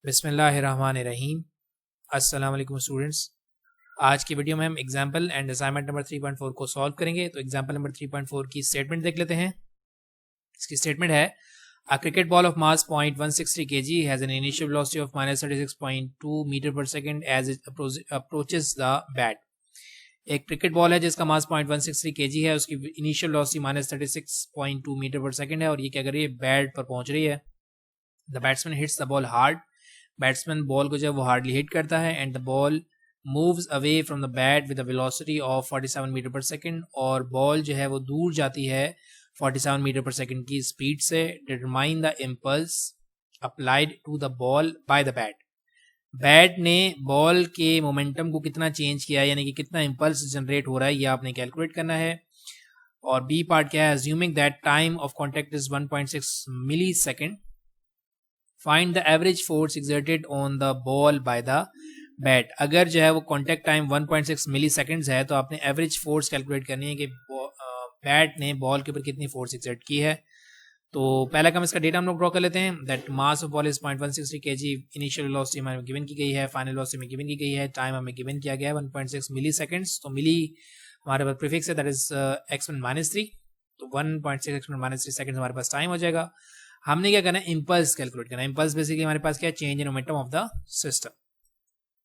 बिस्मिल्लाहिर्रहमानिर्रहीम। अस्सलाम वालेकुम स्टूडेंट्स। आज की वीडियो में हम एग्जाम्पल एंड असाइनमेंट नंबर 3.4 को सॉल्व करेंगे। तो एग्जाम्पल नंबर 3.4 की स्टेटमेंट देख लेते हैं। इसकी स्टेटमेंट है a cricket ball of mass 0.163 kg has an initial velocity of -36.2 metre per second as it approaches the bat. एक क्रिकेट बॉल है जिसका मास 0.163 kg है, उसकी initial velocity -36.2 metre per second है और ये क्या कर रही है, बैट पर पहुंच रही है। The batsman hits the ball hard. Batsman ball को जब वो हार्डली हिट करता है and the ball moves away from the bat with a velocity of 47 meter per second, और बॉल जो है वो दूर जाती है 47 मीटर पर सेकंड की स्पीड से। Determine the impulse applied to the ball by the bat. Bat ने बॉल के मोमेंटम को कितना चेंज किया है, यानी कि कितना इम्पल्स जनरेट हो रहा है, ये आपने कैलकुलेट करना है। और बी पार्ट क्या है, assuming that time of contact is 1.6 millisecond, find the average force exerted on the ball by the bat. अगर जो है वो कॉन्टैक्ट टाइम 1.6 मिली सेकेंड्स है तो आपने एवरेज फोर्स कैलकुलेट करनी है कि बैट ने बॉल के ऊपर कितनी फोर्स एक्सर्ट की है। तो पहला काम इसका डेटा हम लोग ड्रॉ कर लेते हैं। That mass of ball is 0.163 kg, initial velocity हमें गिवन की गई है, फाइनल वेलोसिटी में गिवन की गई है, टाइम हमें गिवन किया गया है 1.6 मिली सेकेंड्स। तो मिली हमारे पास प्रीफिक्स है, दैट इज (-3). तो 1.6 (-3) सेकेंड हमारे पास टाइम हो जाएगा। हमने क्या करना है, इम्पल्स कैलकुलेट करना है। इम्पल्स बेसिकली हमारे पास क्या है, change in momentum of the system.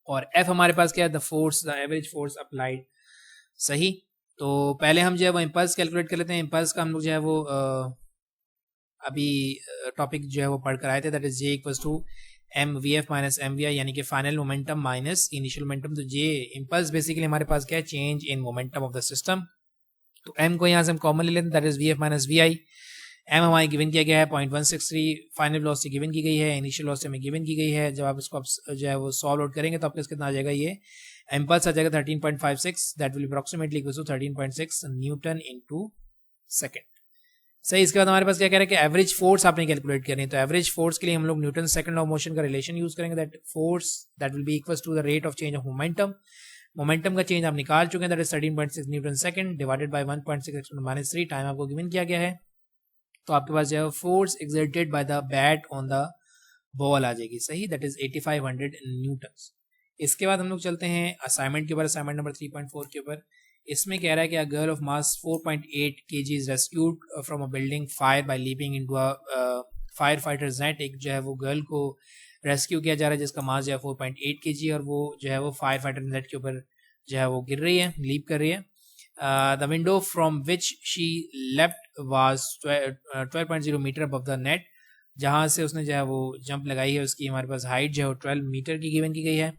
और एफ हमारे पास क्या है, the force, the average force applied. सही। तो पहले हम जो है वो इम्पल्स कैलकुलेट कर लेते हैं। इम्पल्स का हम लोग जो है वो अभी टॉपिक जो है वो पढ़ कर आए थे, that is J equals to mvf minus mvi, यानी कि final momentum minus initial momentum. तो जे इम्पल्स बेसिकली हमारे पास क्या है, change in momentum of the system. तो m को यहाँ से हम कॉमन ले लेते हैं, that is vf minus vi। M हमारी गिवन किया गया है 0.163, फाइनल वेलोसिटी गिवन की गई है, इनिशियल वेलोसिटी में गिवन की गई है। जब आप इसको जो है वो सॉल्व आउट करेंगे तो आपके कितना आ जाएगा, ये इम्पल्स आ जाएगा 13.56, that will approximately equal to 13.6 newton into second. सही। इसके बाद हमारे पास क्या कह रहा है कि एवरेज फोर्स आपने कैलकुलेट करनी है। तो एवरेज फोर्स के लिए हम लोग न्यूटन सेकंड ऑफ मोशन का रिलेशन यूज करेंगे, that force that will be equal to the rate of change of momentum. Momentum का चेंज आप निकाल चुके हैं, that is 13.6 newton second divided by 1.6 - 3, time आपको गिवन किया गया है। तो आपके पास जो है force exerted by the bat on the ball आ जाएगी। सही, दैट इज 8500 न्यूटन। इसके बाद हम लोग चलते हैं असाइनमेंट के ऊपर, असाइनमेंट नंबर 3.4 के ऊपर। इसमें कह रहा है कि a girl of mass 4.8 kg is rescued from a building fire bye leaping into a fire fighters net. एक जो है वो गर्ल को रेस्क्यू किया जा रहा है जिसका मास जो है 4.8 kg, और वो जो है वो फायर फाइटर नेट के ऊपर जो है वो गिर रही है, लीप कर रही है। The window from which she leapt was 12.0 meter above the net। जहाँ से उसने जो है वो जंप लगाई है उसकी हमारे पास हाइट जो है वो 12 मीटर की गिवन की गई है।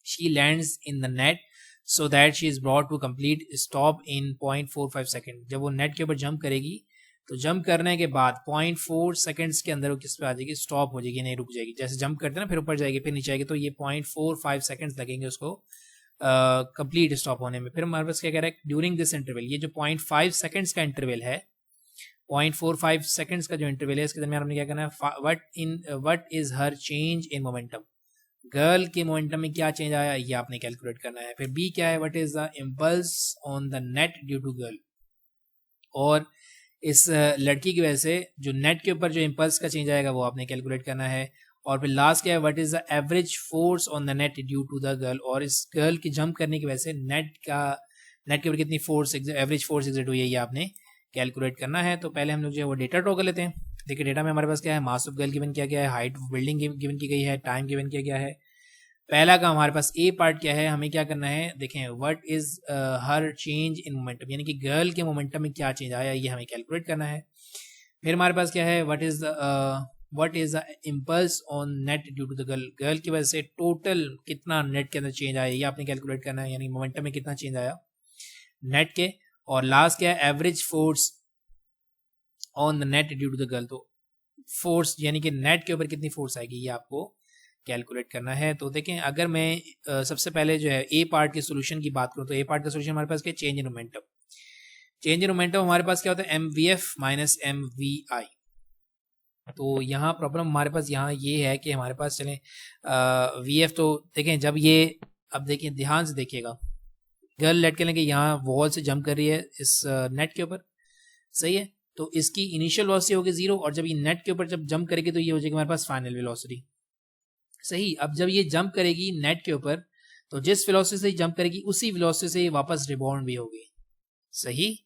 She lands in the net so that she is brought to complete stop in 0.45 second. जब वो नेट के ऊपर जंप करेगी तो जंप करने के बाद 0.4 सेकेंड्स के अंदर वो किस पे आ जाएगी, स्टॉप हो जाएगी, नहीं रुक जाएगी। जैसे जंप करते हैं ना, फिर ऊपर जाएगी फिर नीचे आएगी, तो ये 0.45 सेकेंड्स लगेंगे उसको कंप्लीट स्टॉप होने में। फिर हमारे पास क्या कह रहा है, ड्यूरिंग दिस इंटरवल, ये जो 0.5 सेकेंड्स का इंटरवल है, 0.45 सेकेंड्स का जो इंटरवल है, इसके दरमियान हमने क्या करना है, what is her change in momentum. Girl के मोमेंटम में क्या चेंज आया ये आपने कैलकुलेट करना है। फिर बी क्या है, what is the impulse on the net due to girl. और इस लड़की की वजह से जो नेट के ऊपर जो इम्पल्स का चेंज आएगा वो आपने कैलकुलेट करना है। और फिर लास्ट क्या है, what is the average force on the net due to the girl. और इस गर्ल की जंप करने की वजह से नेट के ऊपर कितनी फोर्स, एवरेज फोर्स एग्जर्ट हुई है, ये आपने कैलकुलेट करना है। तो पहले हम लोग जो है वो डेटा ड्रॉ कर लेते हैं। देखिए डेटा में हमारे पास क्या है, मास ऑफ गर्ल गिवन किया गया है, हाइट ऑफ बिल्डिंग गिवन की गई है, टाइम गिवन किया गया है। पहला का हमारे पास ए पार्ट क्या है, हमें क्या करना है, देखें what is her change in momentum, यानी कि गर्ल के मोमेंटम में क्या चेंज आया ये हमें कैलकुलेट करना है। फिर हमारे पास क्या है, what is the impulse on net due to the girl. Girl की वजह से टोटल कितना नेट के अंदर चेंज आया ये आपने कैलकुलेट करना है, यानी मोमेंटम में कितना चेंज आया नेट के। और लास्ट क्या है, average force on the net due to the girl. तो फोर्स यानी कि नेट के ऊपर कितनी फोर्स आएगी ये आपको कैलकुलेट करना है। तो देखें, अगर मैं सबसे पहले जो है ए पार्ट के सोल्यूशन की बात करूं तो ए पार्ट का सोल्यूशन हमारे पास क्या, change in momentum. Change in momentum हमारे पास क्या होता है, mvf माइनस mvi। तो यहाँ प्रॉब्लम हमारे पास यहाँ ये है कि हमारे पास चलें vf, तो देखें जब ये, अब देखिए ध्यान से देखिएगा, गर्ल लेट के लेंगे यहाँ वॉल से जंप कर रही है इस नेट के ऊपर। सही है। तो इसकी इनिशियल वेलोसिटी होगी 0, और जब ये नेट के ऊपर जब जंप करेगी तो ये हो जाएगी हमारे पास फाइनल वेलोसिटी। सही। अब जब ये जंप करेगी नेट के ऊपर, तो जिस वेलोसिटी से जंप करेगी उसी वेलोसिटी से वापस रिबाउंड भी होगी। सही।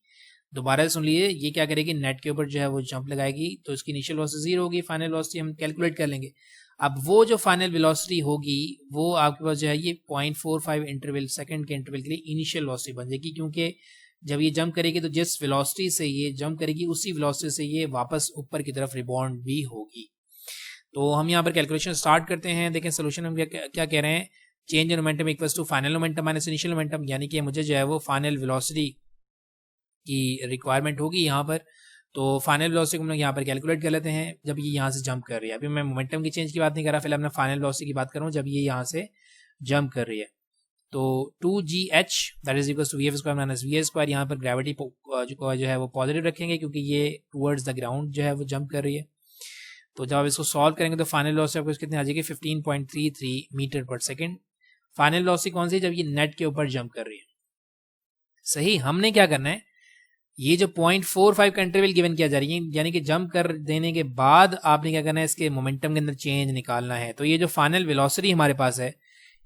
दोबारा सुन लिए, ये क्या करेगी, नेट के ऊपर जो है वो जंप लगाएगी, तो इसकी इनिशियल वेलोसिटी 0 होगी, फाइनल वेलोसिटी हम कैलकुलेट कर लेंगे। अब वो जो फाइनल वेलोसिटी होगी वो आपके पास जो है ये 0.45 इंटरवल सेकंड के इंटरवल के लिए इनिशियल वेलोसिटी बन जाएगी, क्योंकि जब ये जंप करेगी तो जिस वेलोसिटी से ये जंप करेगी उसी वेलोसिटी से ये वापस ऊपर की तरफ रिबाउंड भी होगी। तो हम यहाँ पर कैलकुलेशन स्टार्ट करते हैं। देखें सोल्यूशन हम क्या कह रहे हैं, change in momentum equals to final momentum minus initial momentum, यानी कि मुझे जो है वो फाइनल वेलोसिटी की रिक्वायरमेंट होगी यहाँ पर। तो फाइनल वेलोसिटी को हम लोग यहाँ पर कैलकुलेट कर लेते हैं जब ये यहाँ से जंप कर रही है। अभी मैं मोमेंटम की चेंज की बात नहीं कर रहा, फिलहाल मैं फाइनल वेलोसिटी की बात कर रहा हूँ जब ये यहाँ से जंप कर रही है। तो 2gh that is equals to vf square minus va square. यहाँ पर ग्रेविटी जो है वो पॉजिटिव रखेंगे क्योंकि ये टुवर्ड्स द ग्राउंड जो है वो जंप कर रही है। तो जब आप इसको सॉल्व करेंगे तो फाइनल वेलोसिटी आपको कितनी आ जाएगी, 15.33 मीटर पर सेकेंड। फाइनल वेलोसिटी कौन सी, जब ये नेट के ऊपर जंप कर रही है। सही। हमने क्या करना है, ये जो 0.45 का इंटरवल गिवन किया जा रही है, यानी कि जंप कर देने के बाद आपने क्या करना है, इसके मोमेंटम के अंदर चेंज निकालना है। तो ये जो फाइनल वेलोसिटी हमारे पास है,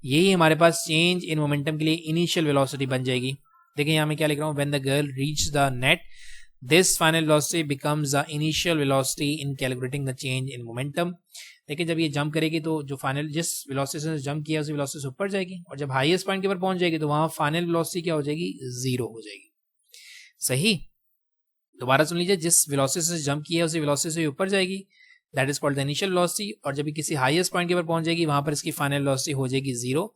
यही हमारे पास चेंज इन मोमेंटम के लिए इनिशियल वेलोसिटी बन जाएगी। देखिए यहाँ मैं क्या लिख रहा हूँ, when the girl reach the net this final velocity becomes the initial velocity in calculating the change in momentum. देखिए जब ये जंप करेगी तो जो फाइनल जिस वेलोसिटी से जंप किया उसी वेलोसिटी से ऊपर जाएगी, और जब हाईएस्ट पॉइंट के ऊपर पहुंच जाएगी तो वहां फाइनल वेलोसिटी क्या हो जाएगी, 0 हो जाएगी। सही। दोबारा सुन लीजिए, जिस वेलोसिटी से जंप किया उसी वेलोसिटी से ऊपर जाएगी, that is called the initial velocity, और जब भी किसी हाईएस्ट पॉइंट के ऊपर पहुंच जाएगी वहां पर इसकी फाइनल वेलोसिटी हो जाएगी 0।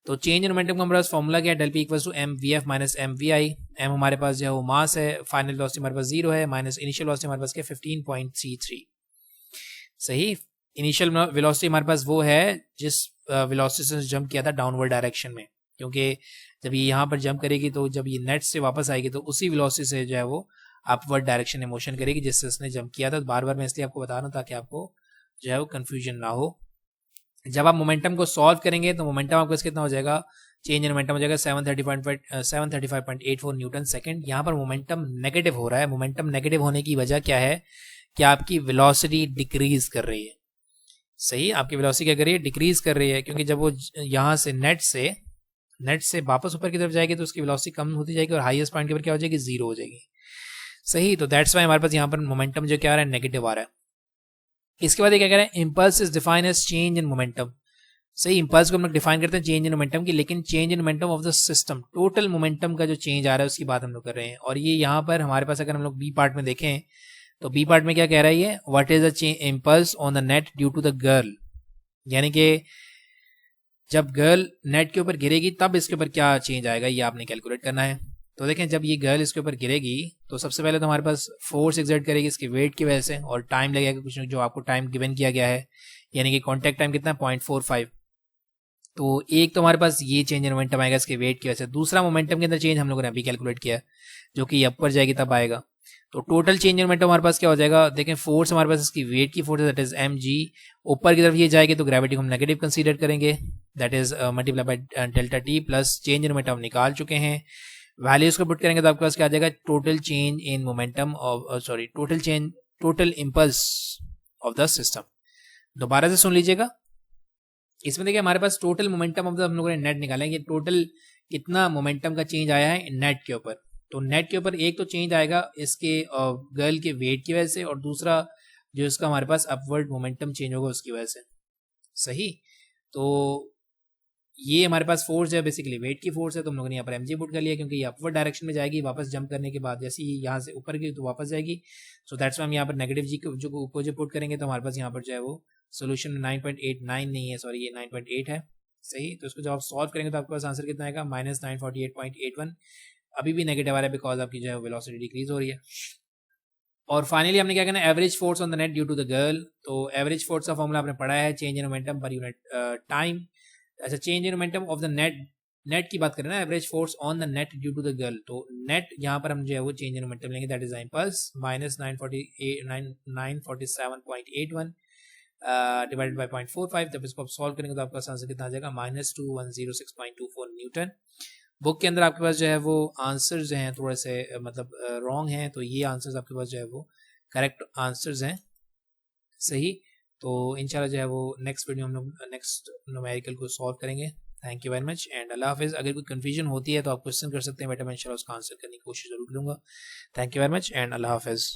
तो चेंज इन मोमेंटम का हमारे पास फॉर्मूला क्या है, del P equals to M V F minus M V I. M हमारे पास जो है वो मास है, फाइनल वेलोसिटी हमारे पास 0 है, माइनस इनिशियल वेलोसिटी हमारे पास क्या 15.33। सही। इनिशियल वेलोसिटी हमारे पास वो है जिस वेलोसिटी से जंप किया था डाउनवर्ड डायरेक्शन में, क्योंकि जब ये यहाँ पर जंप करेगी तो जब ये नेट से वापस आएगी तो उसी वेलोसिटी से जो है वो अपवर्ड डायरेक्शन में मोशन करेगी जिससे उसने जंप किया था। बार बार मैं इसलिए आपको बता रहा हूँ ताकि आपको जो है वो कंफ्यूजन ना हो। जब आप मोमेंटम को सॉल्व करेंगे तो मोमेंटम आपको कितना हो जाएगा, चेंज इन मोमेंटम हो जाएगा 735.84 न्यूटन सेकंड। यहाँ पर मोमेंटम नेगेटिव हो रहा है। मोमेंटम नेगेटिव होने की वजह क्या है कि आपकी वेलोसिटी डिक्रीज कर रही है। सही। आपकी वेलोसिटी क्या कर रही है, डिक्रीज कर रही है, क्योंकि जब वो यहाँ से नेट से वापस ऊपर की तरफ जाएगी तो उसकी वेलोसिटी कम होती जाएगी और हाईएस्ट पॉइंट के ऊपर क्या हो जाएगी, 0 हो जाएगी। सही। तो दैट्स वाई हमारे पास यहाँ पर मोमेंटम जो क्या आ रहा है, नेगेटिव आ रहा है। इसके बाद ये क्या कह रहे हैं, impulse is defined as change in momentum. सही। इंपल्स को हम लोग डिफाइन करते हैं चेंज इन मोमेंटम की, लेकिन change in momentum of the system, total momentum का जो चेंज आ रहा है उसकी बात हम लोग कर रहे हैं। और ये यहाँ पर हमारे पास अगर हम लोग बी पार्ट में देखें तो बी पार्ट में क्या कह रहा है ये, what is the impulse on the net due to the girl, यानी कि जब गर्ल नेट के ऊपर गिरेगी तब इसके ऊपर क्या चेंज आएगा ये आपने कैलकुलेट करना है। तो देखें जब ये गर्ल इसके ऊपर गिरेगी तो सबसे पहले तो हमारे पास फोर्स एक्सर्ट करेगी इसके वेट की वजह से, और टाइम लगेगा कुछ जो आपको टाइम गिवन किया गया है, यानी कि कॉन्टैक्ट टाइम कितना है 0.45। तो एक तो हमारे पास ये चेंज इन मोमेंटम आएगा इसके वेट की वजह से। दूसरा मोमेंटम के अंदर चेंज हम लोगों ने अभी कैलकुलेट किया जो कि ऊपर जाएगी तब आएगा। तो टोटल चेंज इन मोमेंटम हमारे पास क्या हो जाएगा, देखें फोर्स हमारे पास इसकी वेट की force that is M G, ऊपर की तरफ ये जाएगी तो ग्रेविटी को हम नेगेटिव कंसीडर करेंगे, that is multiply by delta T plus change in momentum निकाल चुके हैं। वैल्यूज को पुट करेंगे तो आपके पास क्या आ जाएगा, total change in momentum of total impulse of the system. दोबारा से सुन लीजिएगा, इसमें देखिए हमारे पास टोटल मोमेंटम ऑफ द हम लोगों ने नेट निकाला है कि टोटल कितना मोमेंटम का चेंज आया है नेट के ऊपर। तो नेट के ऊपर एक तो चेंज आएगा इसके गर्ल के वेट की वजह से, और दूसरा जो इसका हमारे पास अपवर्ड मोमेंटम चेंज होगा उसकी वजह से। सही। तो ये हमारे पास फोर्स है, बेसिकली वेट की फोर्स है, तो हम लोगों ने यहाँ पर एम जी पुट कर लिया क्योंकि ये अपवर्ड डायरेक्शन में जाएगी वापस जंप करने के बाद, जैसे ही यहाँ से ऊपर गई तो वापस जाएगी। सो दैट्स वाई हम यहाँ पर नेगेटिव जी को जो पुट करेंगे तो हमारे पास यहाँ पर जो है वो सोल्यूशन में 9.89 नहीं है, सॉरी ये 9.8 है। सही। तो इसको जब आप सॉल्व करेंगे तो आपके पास आंसर कितना आएगा, -948.81। अभी भी नेगेटिव आ रहा है बिकॉज आपकी जो है वेलोसिटी डिक्रीज हो रही है। और फाइनली हमने क्या करना है, average force on the net due to the girl. तो एवरेज फोर्स का फॉर्मूला आपने पढ़ा है, change in momentum per unit time. अच्छा, change in momentum of the net की बात करें ना, average force on the net due to the girl. तो नेट यहाँ पर हम जो है वो चेंज इन मोमेंटम लेंगे, that is impulse -947.81 divided by 0.45। जब इसको आप सॉल्व करेंगे तो आपका आंसर कितना आ जाएगा, -2106.24 न्यूटन। बुक के अंदर आपके पास जो है वो आंसर्स जो हैं थोड़े से मतलब रॉन्ग हैं, तो ये आंसर्स आपके पास जो है वो करेक्ट आंसर्स हैं। सही। तो इंशाल्लाह जो है वो नेक्स्ट वीडियो हम लोग नेक्स्ट न्यूमेरिकल को सॉल्व करेंगे। Thank you very much and अल्लाह हाफिज़। अगर कोई कन्फ्यूजन होती है तो आप क्वेश्चन कर सकते हैं बेटा, मैं इंशाल्लाह उसका आंसर करने की कोशिश ज़रूर करूँगा। Thank you very much and अल्लाह हाफिज़।